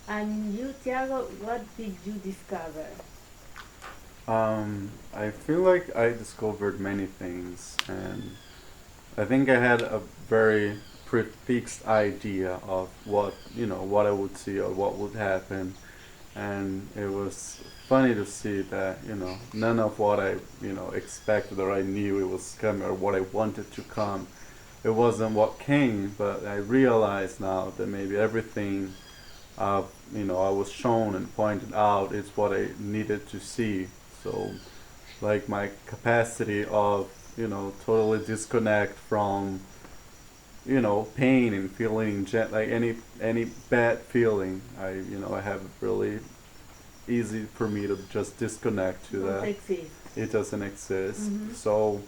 And you, Tiago, what did you discover? I feel like I discovered many things, and I think I had a very prefixed idea of what I would see or what would happen, and it was funny to see that none of what I expected or I knew it was coming or what I wanted to come. It wasn't what came, but I realize now that maybe everything I was shown and pointed out is what I needed to see. So like my capacity of totally disconnect from pain and feeling like any bad feeling. I have really easy for me to just disconnect to Don't that. exist. It doesn't exist. Mm-hmm. So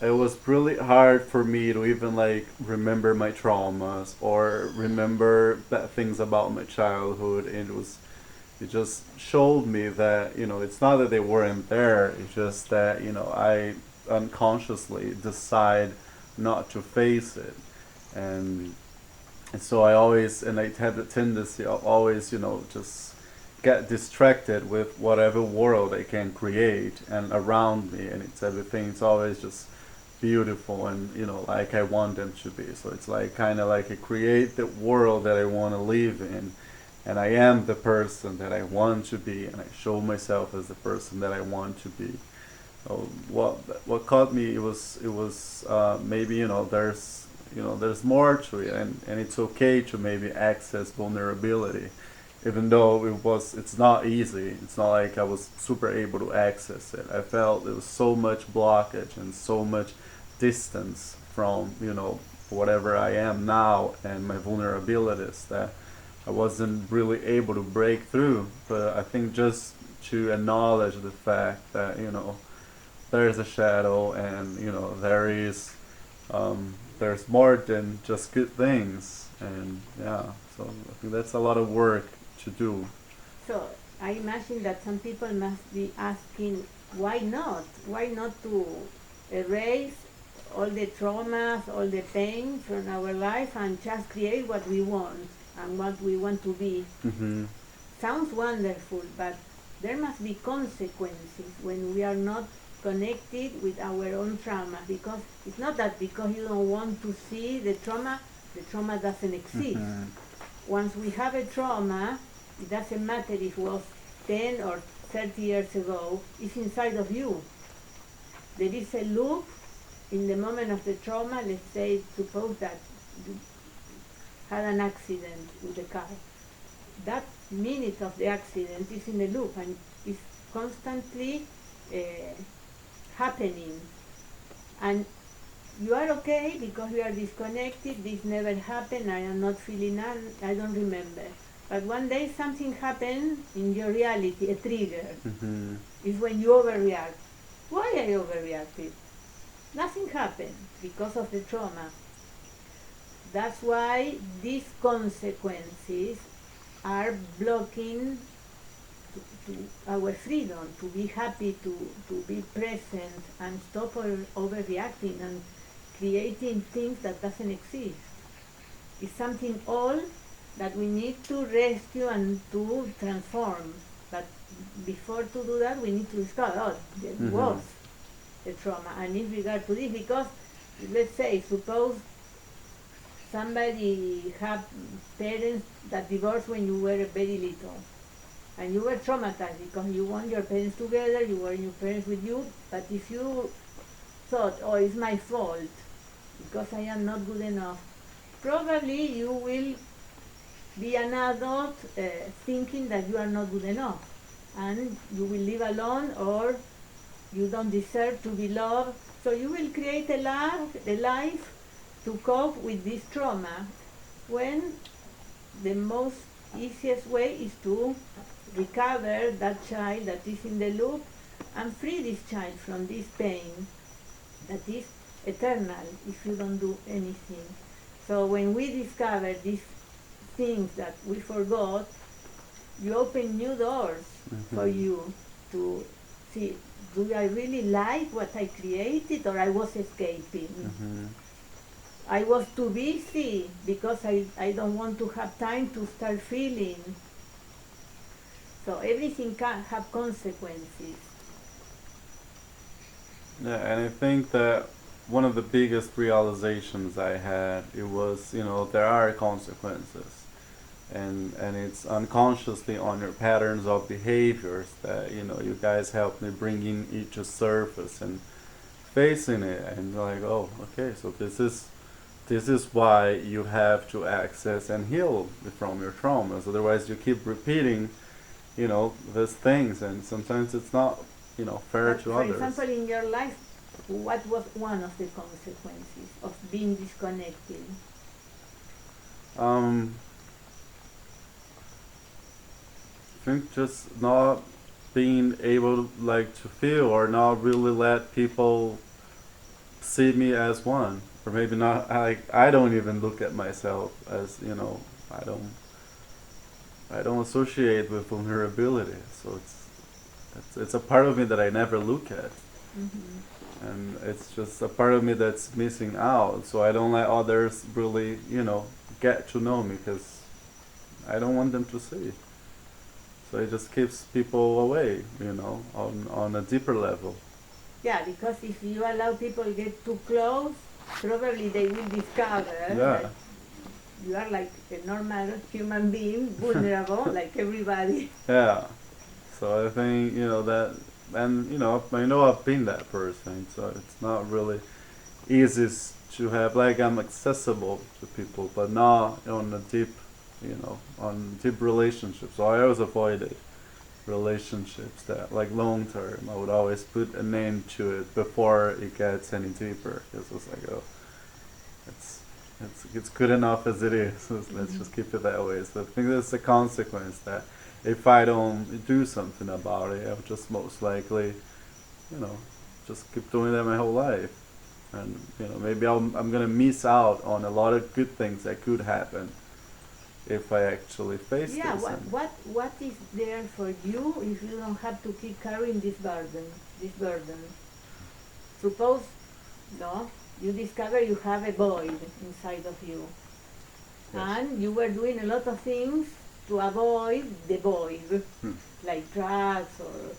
it was really hard for me to even like remember my traumas or remember bad things about my childhood. And it just showed me that it's not that they weren't there. It's just that I unconsciously decide not to face it. and and so I have the tendency of always just get distracted with whatever world I can create and around me, and it's everything. It's always just beautiful and like I want them to be. So it's like kind of like I create the world that I want to live in, and I am the person that I want to be, and I show myself as the person that I want to be. So what caught me, it was maybe there's more to it, and it's okay to maybe access vulnerability, even though it's not easy. It's not like I was super able to access it. I felt there was so much blockage and so much distance from whatever I am now and my vulnerabilities that I wasn't really able to break through. But I think just to acknowledge the fact that there is a shadow, and there's more than just good things. And yeah, so I think that's a lot of work to do. So I imagine that some people must be asking, why not? Why not to erase all the traumas, all the pain from our life and just create what we want and what we want to be? Hmm. Sounds wonderful, but there must be consequences when we are not connected with our own trauma, because it's not that because you don't want to see the trauma doesn't exist. Hmm. Once we have a trauma, it doesn't matter if it was 10 or 30 years ago, it's inside of you. There is a loop in the moment of the trauma. Let's say, suppose that you had an accident with a car. That minute of the accident is in a loop and is constantly uh, happening. And you are okay because you are disconnected. This never happened. I am not feeling none. I don't remember. But one day something happened in your reality, a trigger. Hmm. Is when you overreact. Why I overreacted? Nothing happened because of the trauma. That's why these consequences are blocking to our freedom, to be happy, to be present and stop overreacting and creating things that doesn't exist. It's something old that we need to rescue and to transform. But before to do that, we need to discover, oh, there Hmm. was a trauma. And in regard to this, because let's say, suppose somebody had parents that divorced when you were very little, and you were traumatized because you want your parents together, you want your parents with you, but if you thought, oh, it's my fault because I am not good enough, probably you will be an adult thinking that you are not good enough and you will live alone, or you don't deserve to be loved. So you will create a life to cope with this trauma, when the most easiest way is to recover that child that is in the loop and free this child from this pain that is eternal if you don't do anything. So when we discover these things that we forgot, you open new doors for Hmm. you to see, do I really like what I created, or I was escaping? Hmm. I was too busy because I don't want to have time to start feeling. So everything can have consequences. Yeah, and I think that one of the biggest realizations I had, it was, there are consequences, and it's unconsciously on your patterns of behaviors that, you guys helped me bringing it to surface and facing it, and like, oh, okay, so this is why you have to access and heal from your traumas. Otherwise, you keep repeating, these things, and sometimes it's not, fair But to for others. example, in your life, what was one of the consequences of being disconnected? Um, I think just not being able like to feel, or not really let people see me as one, or maybe not. I don't even look at myself as, I don't I don't associate with vulnerability. So it's a part of me that I never look at, Mm-hmm. and it's just a part of me that's missing out. So I don't let others really, get to know me, because I don't want them to see. So it just keeps people away, on a deeper level. Yeah, because if you allow people get too close, probably they will discover that Yeah, you are like a normal human being, vulnerable, like everybody. yeah. So I think, that, and I know I've been that person. So it's not really easy to have, like, I'm accessible to people, but not on a deep, on deep relationships. So I always avoided relationships that, like, long term. I would always put a name to it before it gets any deeper. Because it's like, oh, it's it's good enough as it is. So let's just keep it that way. So I think that's the consequence, that if I don't do something about it, I'll just most likely, you know, just keep doing that my whole life. And maybe I'm gonna miss out on a lot of good things that could happen if I actually face Yeah, this. what is there for you if you don't have to keep carrying this burden? Suppose, no, you discover you have a void inside of you, Yes. and you were doing a lot of things to avoid the void, Hmm. like drugs or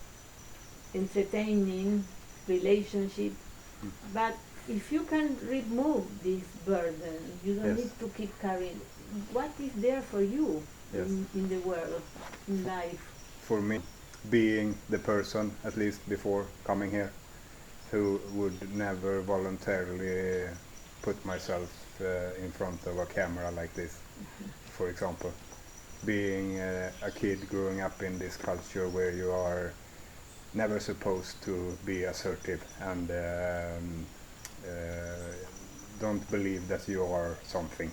entertaining, relationship. Hmm. But if you can remove this burden, you don't Yes. need to keep carrying. What is there for you Yes. in the world, in life? For me, being the person, at least before coming here, who would never voluntarily put myself in front of a camera like this, for example. Being a kid growing up in this culture where you are never supposed to be assertive and don't believe that you are something,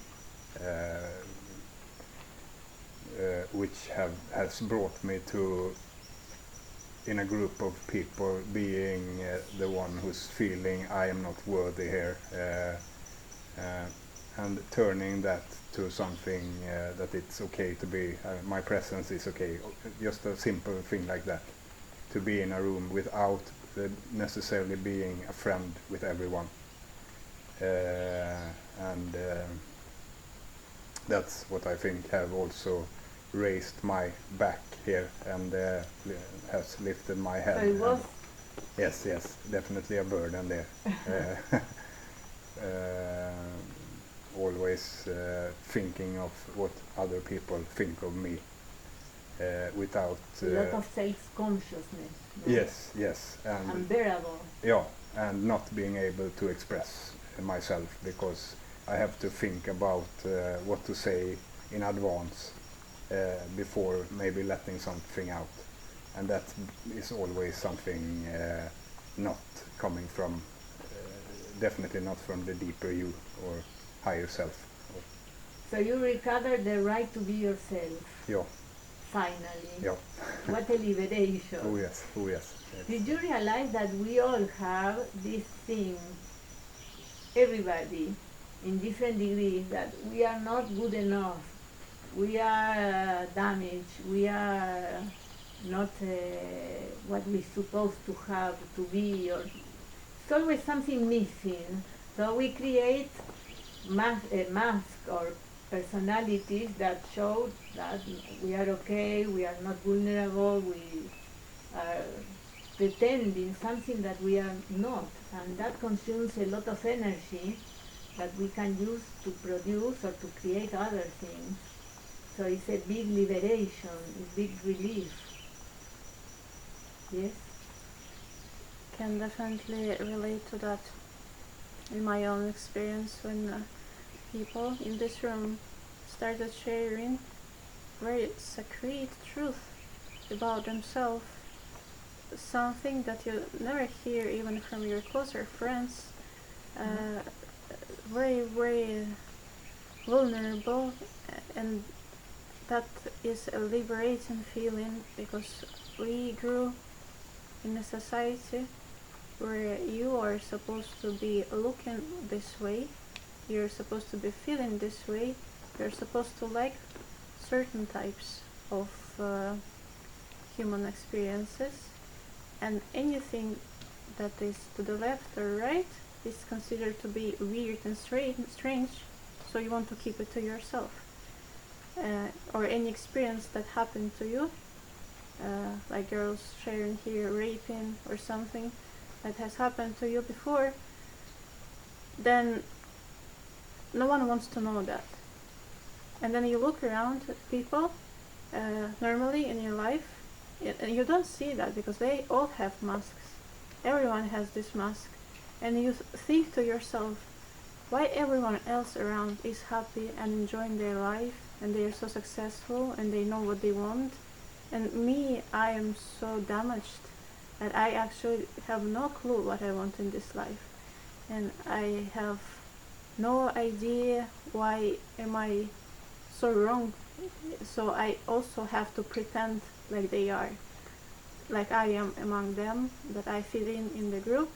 which has brought me to, in a group of people, being the one who's feeling I am not worthy here, and turning that to something that it's okay to be, my presence is okay, just a simple thing like that, to be in a room without necessarily being a friend with everyone, and that's what I think have also raised my back here and has lifted my head. So it was Yes, definitely a burden there. Always thinking of what other people think of me, without. a lot of self-consciousness. No? Yes, and Unbearable. yeah, and not being able to express myself because I have to think about what to say in advance before maybe letting something out, and that is always something not coming from, definitely not from the deeper you or higher self. So you recovered the right to be yourself, Yeah, finally. yeah. What a liberation. Oh yes. Did you realize that we all have this thing, everybody, in different degrees, that we are not good enough, we are damaged, we are not what we're supposed to have to be, or it's always something missing. So we create a mask or personalities that show that we are okay, we are not vulnerable, we are pretending something that we are not, and that consumes a lot of energy that we can use to produce or to create other things. So it's a big liberation, a big relief. Yes? Can definitely relate to that in my own experience when people in this room started sharing very sacred truth about themselves, something that you never hear even from your closer friends, very, very vulnerable, and that is a liberating feeling because we grew in a society where you are supposed to be looking this way, you're supposed to be feeling this way, you're supposed to like certain types of human experiences, and anything that is to the left or right is considered to be weird and strange, so you want to keep it to yourself. Or any experience that happened to you, like girls sharing here raping or something that has happened to you before, then no one wants to know that. And then you look around at people normally in your life, and you don't see that because they all have masks. Everyone has this mask, and you think to yourself, why everyone else around is happy and enjoying their life, and they are so successful and they know what they want, and me, I am so damaged that I actually have no clue what I want in this life, and I have no idea why am I so wrong. So I also have to pretend like they are, like I am among them, that I fit in the group.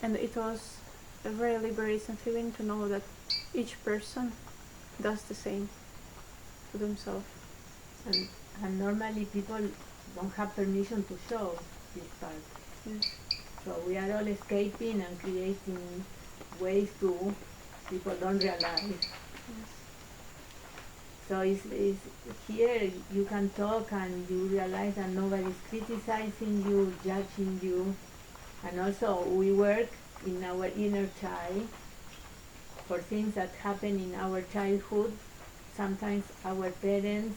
And it was a very liberating feeling to know that each person does the same to themselves. And normally people don't have permission to show this part. Yes. So we are all escaping and creating ways to people don't realize. Yes. So it's here you can talk and you realize that nobody's criticizing you, judging you. And also we work in our inner child for things that happen in our childhood. Sometimes our parents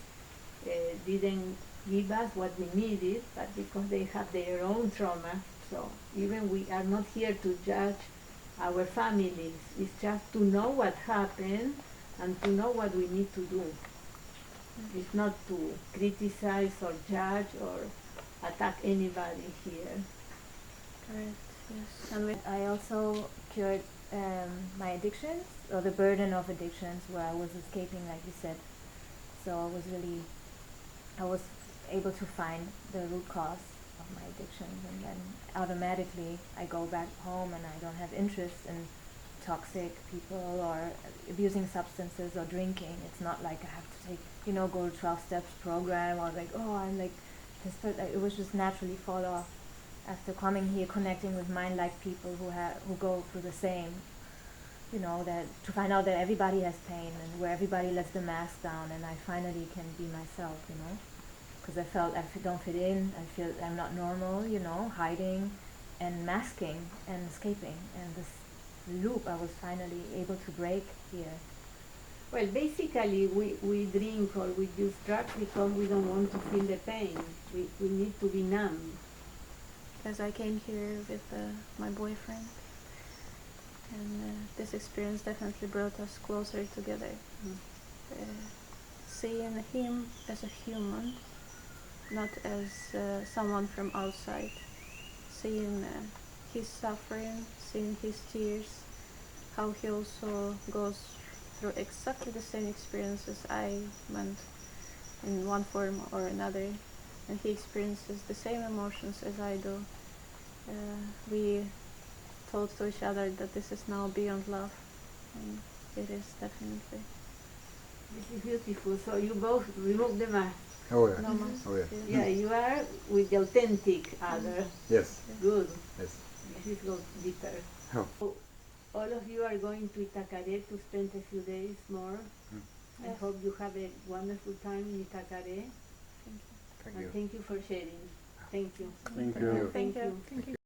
didn't give us what we needed, but because they have their own trauma. So even we are not here to judge our families. It's just to know what happened and to know what we need to do. It's not to criticize or judge or attack anybody here. Correct. Yes. And I also cured my addictions, or the burden of addictions, where I was escaping, like you said. So I was able to find the root cause of my addictions, and then automatically I go back home and I don't have interest in toxic people or abusing substances or drinking. It's not like I have to take, go to 12 steps program or like, oh, I'm like this, but it was just naturally fall off after coming here, connecting with mind-like people who go through the same, that to find out that everybody has pain and where everybody lets the mask down, and I finally can be myself, because I felt I don't fit in, I feel I'm not normal, hiding and masking and escaping, and this loop I was finally able to break here. Well, basically we drink or we use drugs because we don't want to feel the pain. We need to be numb. as I came here with my boyfriend, and this experience definitely brought us closer together. Seeing him as a human, not as someone from outside, seeing his suffering, seeing his tears, how he also goes through exactly the same experiences I went in one form or another, and he experiences the same emotions as I do. We told to each other that this is now beyond love, and it is definitely. This is beautiful. So you both remove the mask. Oh yeah. No mask. Oh yeah. Yeah, you are with the authentic other. Yes. Good. Yes. This goes deeper. Oh. So, all of you are going to Itacaré to spend a few days more. I Yes. hope you have a wonderful time in Itacaré. Thank you. Thank And you. thank you for sharing. Thank you. Thank Thank you. you. Thank you. Thank you.